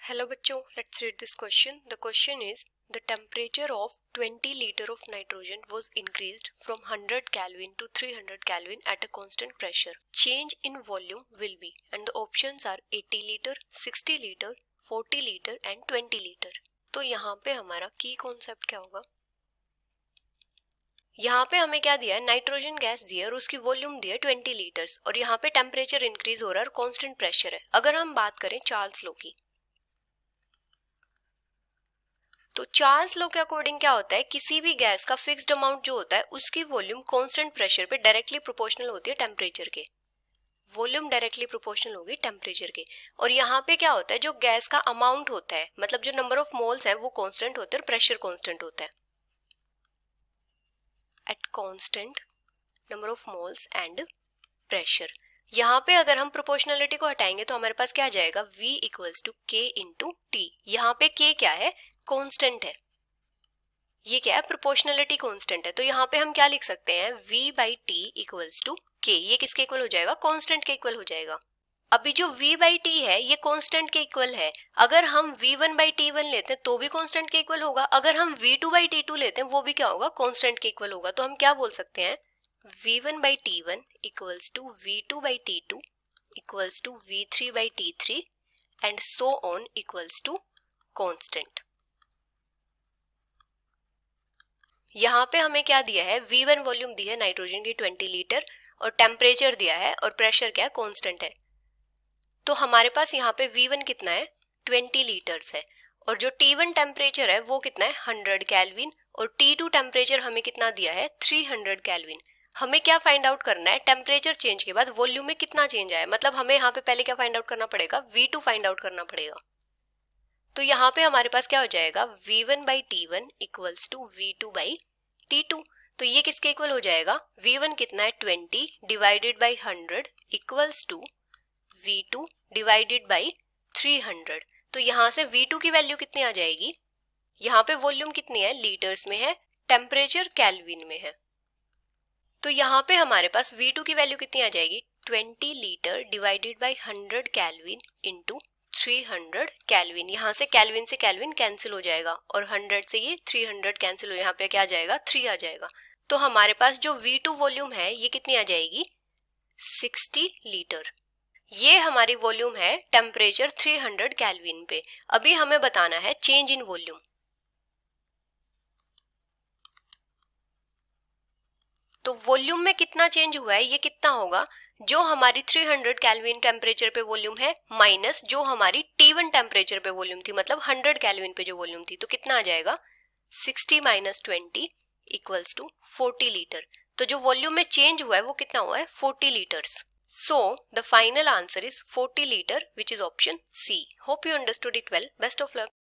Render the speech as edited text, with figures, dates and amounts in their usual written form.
Hello बच्चों, let's read this question. The question is the temperature of 20 litre of nitrogen was increased from 100 Kelvin to 300 Kelvin at a constant pressure. Change in volume will be, and the options are 80 liter, 60 liter, 40 liter and 20 liter. तो यहाँ पे हमारा की concept क्या होगा? यहाँ पे हमें क्या दिया है? नाइट्रोजन गैस दी है और उसकी वॉल्यूम दी है 20 लीटर्स और यहाँ पे टेम्परेचर इंक्रीज हो रहा है और कांस्टेंट प्रेशर है. अगर हम बात करें चार्ल्स लॉ की, तो चार्ल्स लॉ के अकॉर्डिंग क्या होता है, किसी भी गैस का फिक्स्ड अमाउंट जो होता है उसकी वॉल्यूम कांस्टेंट प्रेशर पे डायरेक्टली प्रोपोर्शनल होती है टेम्परेचर के. वॉल्यूम डायरेक्टली प्रोपोर्शनल होगी टेम्परेचर के. और यहाँ पे क्या होता है, जो गैस का अमाउंट होता है, मतलब जो नंबर ऑफ मोल्स है वो कांस्टेंट होते हैं और प्रेशर कांस्टेंट होता है. At constant number of moles and pressure. यहाँ पे अगर हम प्रोपोर्शनलिटी को हटाएंगे तो हमारे पास क्या आ जाएगा, V equals to K into T. यहाँ पे K क्या है, कांस्टेंट है. ये क्या है, प्रोपोर्शनलिटी कांस्टेंट है. तो यहाँ पे हम क्या लिख सकते हैं, V by T equals to K. ये किसके इक्वल हो जाएगा, कांस्टेंट के इक्वल हो जाएगा. अभी जो V बाई टी है ये कांस्टेंट के इक्वल है. अगर हम V1 बाई T1 लेते हैं तो भी कांस्टेंट के इक्वल होगा. अगर हम V2 बाई T2 लेते हैं वो भी क्या होगा, कांस्टेंट के इक्वल होगा. तो हम क्या बोल सकते हैं, V1 by T1 equals to V2 by T2 equals to V3 by T3 and so on equals to constant. यहाँ पे हमें क्या दिया है, V1 वॉल्यूम दी है नाइट्रोजन की 20 लीटर और टेम्परेचर दिया है और प्रेशर क्या है, कांस्टेंट है. तो हमारे पास यहाँ पे V1 कितना है, 20 लीटर्स है और जो T1 टेम्परेचर है वो कितना है, 100 केल्विन और T2 टेम्परेचर हमें कितना दिया है, 300 केल्विन. हमें क्या फाइंड आउट करना है, टेम्परेचर चेंज के बाद वॉल्यूम में कितना चेंज आया. मतलब हमें यहाँ पे पहले क्या फाइंड आउट करना पड़ेगा, V2 फाइंड आउट करना पड़ेगा. तो यहाँ पे हमारे पास क्या हो जाएगा, V1 by T1 equals to V2 by T2. तो ये किसके इक्वल हो जाएगा, V1 कितना है 20 divided by 100 equals to V2 divided by 300. तो यहाँ से V2 की वैल्यू कितनी आ जाएगी, यहाँ पे वॉल्यूम कितनी है, लीटर्स में है, टेम्परेचर केल्विन में है. तो यहाँ पे हमारे पास V2 की वैल्यू कितनी आ जाएगी, 20 litre divided by 100 kelvin into 300 kelvin. यहाँ से केल्विन कैंसिल हो जाएगा और 100 से ये 300 कैंसिल हो, यहाँ पे क्या आ जाएगा, 3 आ जाएगा. तो हमारे पास जो V2 वॉल्यूम है ये कितनी आ जाएगी, 60 लीटर. ये हमारी वॉल्यूम है टेम्परेचर 300 केल्विन पे. अभी हमें बताना है चेंज इन वॉल्यूम. तो वॉल्यूम में कितना चेंज हुआ है, ये कितना होगा, जो हमारी 300 केल्विन टेम्परेचर पे वॉल्यूम है माइनस जो हमारी T1 टेम्परेचर पे वॉल्यूम थी, मतलब 100 केल्विन पे जो वॉल्यूम थी. तो कितना आ जाएगा, 60 माइनस 20 इक्वल्स टू 40 लीटर. तो जो वॉल्यूम में चेंज हुआ है वो कितना हुआ है, 40 litres. So the final answer is 40 liter, which is option C. Hope you understood it well. Best of luck.